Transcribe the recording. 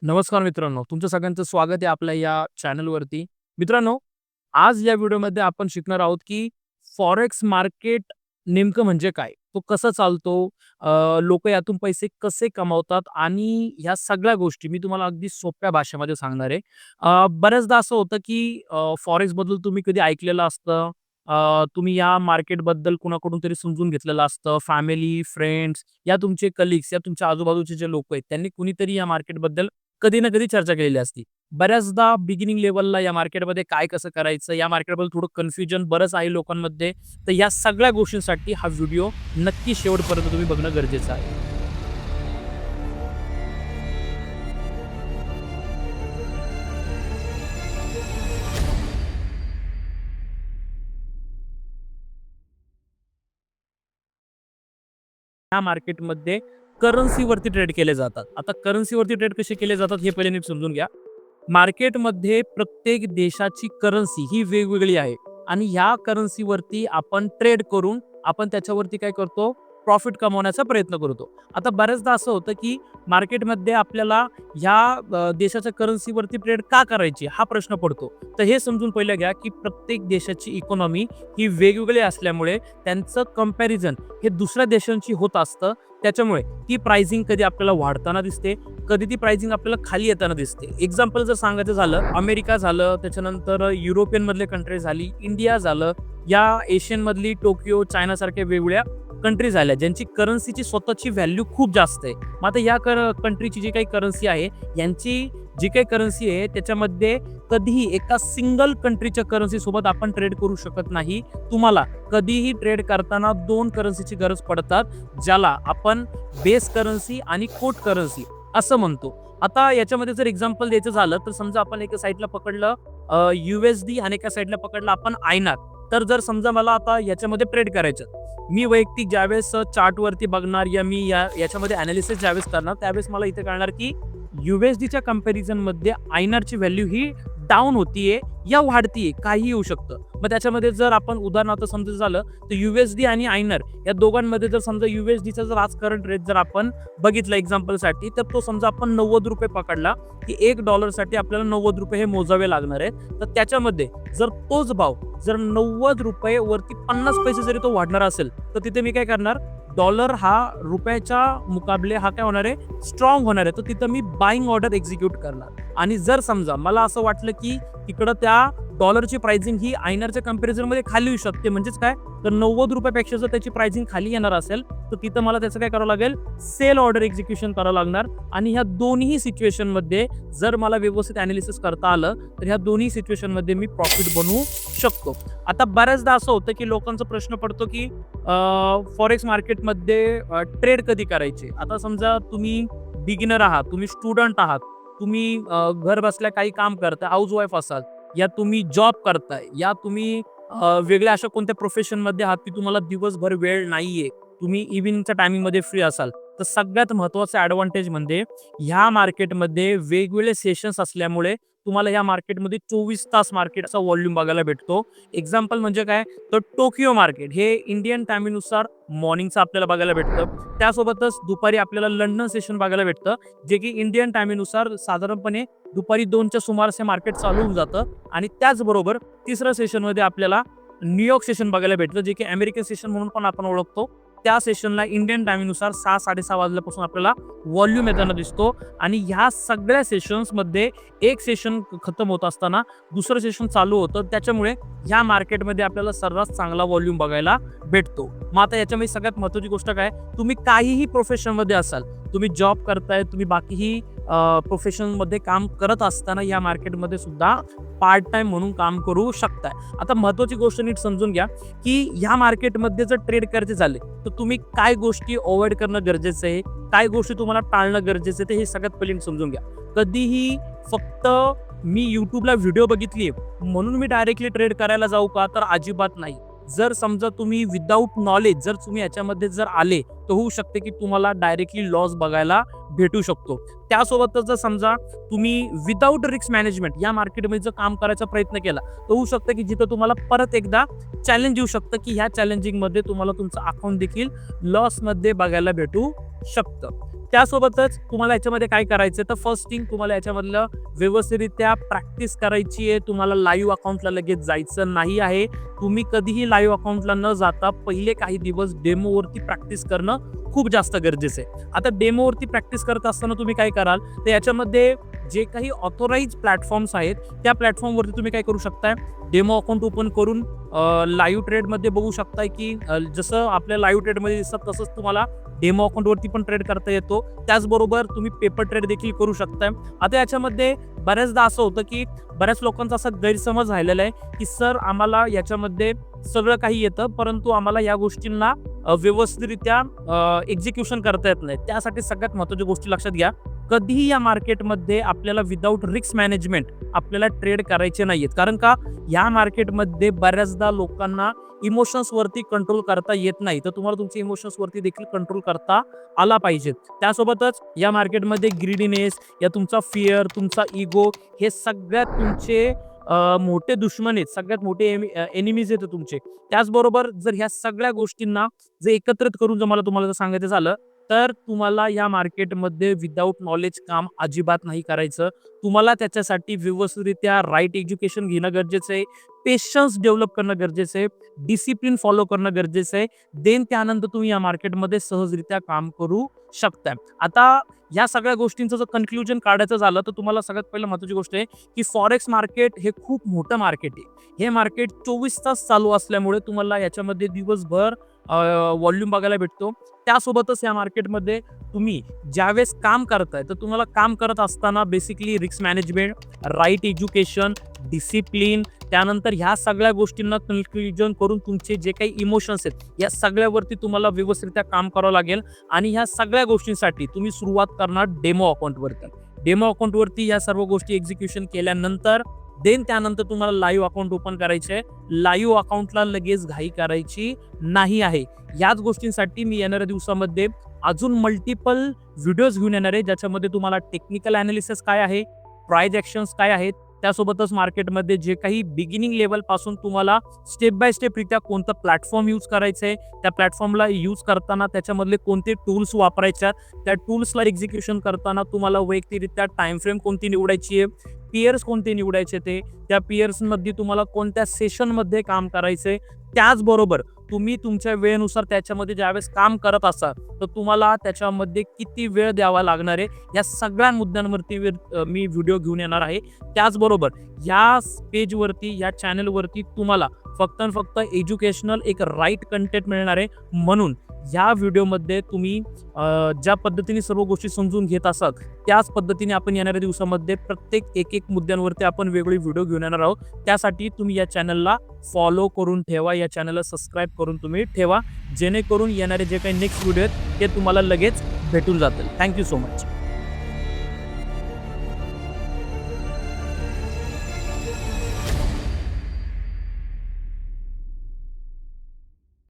नमस्कार मित्रांनो, तुमचं सगळ्यांचं स्वागत आहे आपल्या या चॅनलवरती. मित्रांनो, आज या व्हिडिओमध्ये आपण शिकणार आहोत, की फॉरेक्स मार्केट नेमकं म्हणजे काय? तो कसा चालतो? लोकं यातून पैसे कसे कमावतात? आणि ह्या सगळ्या गोष्टी मी तुम्हाला अगदी सोप्या भाषेमध्ये सांगणार आहे. बऱ्याचदा असं होतं, की फॉरेक्सबद्दल तुम्ही कधी ऐकलेलं असतं. तुम्ही या मार्केटबद्दल कुणाकडून तरी समजून घेतलेलं असतं. फॅमिली, फ्रेंड्स या तुमचे कलीग्स या तुमच्या आजूबाजूचे जे लोकं आहेत, त्यांनी कुणीतरी या मार्केटबद्दल कधी ना कधी चर्चा केलेली असती. बऱ्याचदा बिगिनिंग लेव्हलला या मार्केटमध्ये काय कसं करायचं, या मार्केटबद्दल थोडं कन्फ्युजन बरंच आहे लोकांमध्ये. तर या सगळ्या गोष्टींसाठी हा व्हिडिओ नक्की शेवटपर्यंत तुम्ही बघणं गरजेचं आहे. या मार्केटमध्ये करन्सीवरती ट्रेड केले जातात. आता करन्सीवरती ट्रेड कसे केले जातात हे पहिले नीट समजून घ्या. मार्केटमध्ये प्रत्येक देशाची करन्सी ही वेगवेगळी आहे आणि ह्या करन्सीवरती आपण ट्रेड करून आपण त्याच्यावरती काय करतो? प्रॉफिट कमवण्याचा प्रयत्न करतो. आता बऱ्याचदा असं होतं, की मार्केटमध्ये आपल्याला ह्या देशाच्या करन्सीवरती ट्रेड का करायची? हा प्रश्न पडतो. तर हे समजून पहिलं घ्या, की प्रत्येक देशाची इकॉनॉमी ही वेगवेगळी असल्यामुळे त्यांचं कंपॅरिझन हे दुसऱ्या देशांशी होत असतं. त्याच्यामुळे ती प्राइसिंग कधी आपल्याला वाढताना दिसते, कधी ती प्राइसिंग आपल्याला खाली येताना दिसते. एक्झाम्पल जर सांगायचं झालं, अमेरिका झालं, त्याच्यानंतर युरोपियन मधले कंट्री झाली, इंडिया झालं, या एशियन मधली टोकियो, चायनासारख्या वेगवेगळ्या कंट्री झाल्या, ज्यांची करन्सीची स्वतःची व्हॅल्यू खूप जास्त आहे. मग आता या कंट्रीची जी काही करन्सी आहे, यांची जी काही करन्सी आहे त्याच्यामध्ये कधीही एका सिंगल कंट्रीच्या करन्सी सोबत आपण ट्रेड करू शकत नाही. तुम्हाला कधीही ट्रेड करताना 2 करन्सीची गरज पडतात, ज्याला आपण बेस करन्सी आणि कोट करन्सी असं म्हणतो. आता याच्यामध्ये जर एक्झाम्पल द्यायचं झालं, तर समजा आपण एका साईडला पकडलं USD आणि एका साईडला पकडलं आपण आयनार. तर जर समजा मला आता याच्यामध्ये ट्रेड करायचं, मी वैयक्तिक ज्यावेळेस चार्टवरती बघणार या मी याच्यामध्ये अनालिसिस ज्यावेळेस करणार, त्यावेळेस मला इथे कळणार की USDच्या कंपॅरिझनमध्ये आयनारची व्हॅल्यू ही डाऊन होतीये या वाढतीये, काहीही होऊ शकतं. मग त्याच्यामध्ये जर आपण उदाहरणार्थ समजायचं झालं, तर USD आणि आयनर या दोघांमध्ये जर समजा USDचा जर आज करंट रेट जर आपण बघितला एक्झाम्पलसाठी, तर तो समजा आपण ₹90 पकडला, की $1 आपल्याला ₹90 हे मोजावे लागणार आहेत. तर त्याच्यामध्ये जर तोच भाव जर ₹90 वरती 50 पैसे जरी तो वाढणार असेल, तर तिथे मी काय करणार? डॉलर हा रुपयाच्या मुकाबले हा काय होणार आहे? स्ट्रॉंग होणार आहे. तर तिथं मी बाईंग ऑर्डर एक्झिक्यूट करणार. आणि जर समजा मला असं वाटलं, की इकडं त्या डॉलरची प्राइसिंग ही आयनरच्या कंपॅरिझनमध्ये खाली येऊ शकते. म्हणजेच काय? तर ₹90 पेक्षा जर त्याची प्राइसिंग खाली येणार असेल, तर तिथं मला त्याचं काय करावं लागेल? सेल ऑर्डर एक्झिक्युशन करावं लागणार. आणि ह्या दोन्ही सिच्युएशनमध्ये जर मला व्यवस्थित अॅनालिसिस करता आलं, तर ह्या दोन्ही सिच्युएशनमध्ये मी प्रॉफिट बनवू शकतो. आता बऱ्याचदा असं होतं, की लोकांचा प्रश्न पडतो, की फॉरेक्स मार्केटमध्ये ट्रेड कधी करायचे? आता समजा तुम्ही बिगिनर आहात, तुम्ही स्टुडंट आहात, तुम्ही घर बसल्या काही काम करताय, हाऊसवाईफ असाल, या तुम्ही जॉब करताय, या तुम्ही वेगळ्या अशा कोणत्या प्रोफेशनमध्ये आहात, की तुम्हाला दिवसभर वेळ नाहीये, तुम्ही इव्हिनिंगच्या टायमिंगमध्ये फ्री असाल, तर सगळ्यात महत्त्वाचं ॲडव्हांटेज म्हणजे ह्या मार्केटमध्ये वेगवेगळे सेशन्स असल्यामुळे तुम्हाला ह्या मार्केटमध्ये 24 तास मार्केटचा व्हॉल्यूम बघायला भेटतो. एक्झाम्पल म्हणजे काय? तर टोकियो मार्केट हे इंडियन टायमिंगनुसार मॉर्निंगचं आपल्याला बघायला भेटतं. त्यासोबतच दुपारी आपल्याला लंडन सेशन बघायला भेटतं, जे की इंडियन टायमिंगनुसार साधारणपणे दुपारी 2च्या सुमारास हे मार्केट चालू होऊन जातं. आणि त्याचबरोबर तिसऱ्या सेशनमध्ये आपल्याला न्यूयॉर्क सेशन बघायला भेटतं, जे की अमेरिकन सेशन म्हणून पण आपण ओळखतो. त्या सेशनला इंडियन टायमिंगनुसार 6-6:30 वाजल्यापासून आपल्याला व्हॉल्यूम येताना दिसतो. आणि ह्या सगळ्या सेशन्समध्ये एक सेशन खतम होत असताना दुसरं सेशन चालू होतं. त्याच्यामुळे ह्या मार्केटमध्ये आपल्याला सर्रास चांगला व्हॉल्यूम बघायला भेटतो. मग आता याच्यामध्ये सगळ्यात महत्त्वाची गोष्ट काय? तुम्ही काहीही प्रोफेशनमध्ये असाल, तुम्ही जॉब करताय, तुम्ही बाकीही प्रोफेशनमध्ये काम करत असताना या मार्केटमध्ये सुद्धा पार्ट टाइम म्हणून काम करू शकताय. आता महत्त्वाची गोष्ट नीट समजून घ्या, की ह्या मार्केटमध्ये जर ट्रेड करायचे झाले, तर तुम्ही काय गोष्टी अव्हॉइड करणं गरजेचं आहे, काय गोष्टी तुम्हाला टाळणं गरजेचं आहे, ते हे सगळ्यात पहिले समजून घ्या. कधीही फक्त मी YouTubeला व्हिडिओ बघितली म्हणून मी डायरेक्टली ट्रेड करायला जाऊ का? तर अजिबात नाही. जर समजा तुम्ही विदाऊट नॉलेज जर तुम्ही याच्यामध्ये जर आले, तर होऊ शकते की तुम्हाला डायरेक्टली लॉस बघायला भेटू शकतो. त्यासोबतच जर समजा तुम्ही विदाऊट रिस्क मॅनेजमेंट या मार्केटमध्ये जर काम करायचा प्रयत्न केला, तर होऊ शकतं की जिथं तुम्हाला परत एकदा चॅलेंज येऊ शकतं, की ह्या चॅलेंजिंगमध्ये तुम्हाला तुमचं अकाउंट देखील लॉसमध्ये बघायला भेटू शकतं. त्यासोबतच तुम्हाला याच्यामध्ये काय करायचं तर फर्स्ट थिंग तुम्हाला याच्यामधलं व्यवस्थितरित्या प्रॅक्टिस करायची आहे. तुम्हाला लाईव्ह अकाउंटला लगेच जायचं नाही आहे. तुम्ही कधीही लाईव्ह अकाउंटला न जाता पहिले काही दिवस डेमोवरती प्रॅक्टिस करणं खूप जास्त गरजेचं आहे. आता डेमोवरती प्रॅक्टिस करत असताना तुम्ही काय कराल तर याच्यामध्ये जे काही ऑथोराइज प्लॅटफॉर्म्स आहेत त्या प्लॅटफॉर्मवरती तुम्ही काय करू शकताय, डेमो अकाउंट ओपन करून लाईव्ह ट्रेडमध्ये बघू शकताय की जसं आपल्या लाईव्ह ट्रेडमध्ये दिसतं तसंच तुम्हाला डेमो अकाउंटवरती पण ट्रेड करता येतो. त्याचबरोबर तुम्ही पेपर ट्रेड देखील करू शकताय. आता याच्यामध्ये बऱ्याचदा असं होतं की बऱ्याच लोकांचा असा गैरसमज राहिलेला आहे की सर आम्हाला याच्यामध्ये सगळं काही येतं परंतु आम्हाला या गोष्टींना व्यवस्थितरित्या एक्झिक्युशन करता येत नाही. त्यासाठी सगळ्यात महत्त्वाच्या गोष्टी लक्षात घ्या. कधीही या मार्केटमध्ये आपल्याला विदाऊट रिस्क मॅनेजमेंट आपल्याला ट्रेड करायचे नाहीयेत. कारण का या मार्केटमध्ये बऱ्याचदा लोकांना इमोशन्स वरती कंट्रोल करता येत नाही. तर तुम्हाला तुमच्या इमोशन्स वरती देखील कंट्रोल करता आला पाहिजे. त्यासोबतच या मार्केटमध्ये ग्रीडीनेस या तुमचा फिअर, तुमचा इगो हे सगळ्यात तुमचे मोठे दुश्मन आहेत, सगळ्यात मोठे एनिमीज आहेत तुमचे. त्याचबरोबर जर ह्या सगळ्या गोष्टींना जर एकत्रित करून जर मला तुम्हाला जर सांगायचं झालं तर तुम्हाला या मार्केटमध्ये विदाऊट नॉलेज काम अजिबात नाही करायचं. तुम्हाला त्याच्यासाठी व्यवस्थितरित्या राईट एज्युकेशन घेणं गरजेचं आहे. पेशन्स डेव्हलप करणं गरजेचं आहे. डिसिप्लिन फॉलो करणं गरजेचं आहे. देन त्यानंतर तुम्ही या मार्केटमध्ये सहजरित्या काम करू शकताय. आता या सगळ्या गोष्टींचं जर कन्क्लुजन काढायचं झालं तर तुम्हाला सगळ्यात पहिलं महत्त्वाची गोष्ट आहे की फॉरेक्स मार्केट हे खूप मोठं मार्केट आहे. हे मार्केट 24 तास चालू असल्यामुळे तुम्हाला याच्यामध्ये दिवसभर व्हॉल्यूम बघायला भेटतो. त्यासोबतच या मार्केटमध्ये तुम्ही ज्यावेळेस काम करताय तर तुम्हाला काम करत असताना basically risk management, right education, discipline त्यानंतर ह्या सगळ्या गोष्टींना कन्क्लुजन करून तुमचे जे काही इमोशन्स आहेत या सगळ्यावरती तुम्हाला व्यवस्थितरित्या काम करावं लागेल. आणि ह्या सगळ्या गोष्टींसाठी तुम्ही सुरुवात करणार डेमो अकाउंटवरती. डेमो अकाउंटवरती या सर्व गोष्टी एक्झिक्युशन केल्यानंतर देन त्यानंतर तुम्हाला लाईव्ह अकाउंट ओपन करायचे आहे. लाईव्ह अकाउंटला लगेच घाई करायची नाही आहे. याच गोष्टींसाठी मी येणाऱ्या दिवसामध्ये अजून मल्टिपल व्हिडिओज घेऊन येणार आहे ज्याच्यामध्ये तुम्हाला टेक्निकल अनालिसिस काय आहे, प्राइस ॲक्शन्स काय आहेत, त्यासोबतच मार्केटमध्ये जे काही बिगिनिंग लेवल पासून तुम्हाला स्टेप बाय स्टेप रित्या कोणतं प्लॅटफॉर्म यूज करायचं आहे, त्या प्लॅटफॉर्मला यूज करताना त्याच्यामधले कोणते टूल्स वापरायचे, त्या टूल्सला एक्झिक्युशन करताना तुम्हाला वैयक्तिकरित्या टाइम फ्रेम कोणती निवडायची आहे, पियर्स कोणते निवडायचे ते, त्या पियर्समध्ये तुम्हाला कोणत्या सेशनमध्ये काम करायचंय. त्याचबरोबर तुम्ही तुमच्या वेळेनुसार त्याच्यामध्ये ज्यावेळेस काम करत असाल तर तुम्हाला त्याच्यामध्ये किती वेळ द्यावा लागणार आहे या सगळ्या मुद्द्यांवरती मी व्हिडिओ घेऊन येणार आहे. त्याचबरोबर या पेजवरती या चॅनलवरती तुम्हाला फक्त आणि फक्त एज्युकेशनल एक राईट कंटेंट मिळणार आहे. म्हणून या व्हिडिओमध्ये तुम्ही ज्या पद्धतीने सर्व गोष्टी समजून घेत असाल त्याच पद्धतीने आपण येणाऱ्या दिवसामध्ये प्रत्येक एक मुद्द्यांवरती आपण वेगळी व्हिडिओ घेऊन येणार आहोत. त्यासाठी तुम्ही या चॅनलला फॉलो करून ठेवा, या चॅनलला सबस्क्राईब करून तुम्ही ठेवा जेणेकरून येणारे जे काही नेक्स्ट व्हिडिओ आहेत ते तुम्हाला लगेच भेटून जातील. Thank you so much.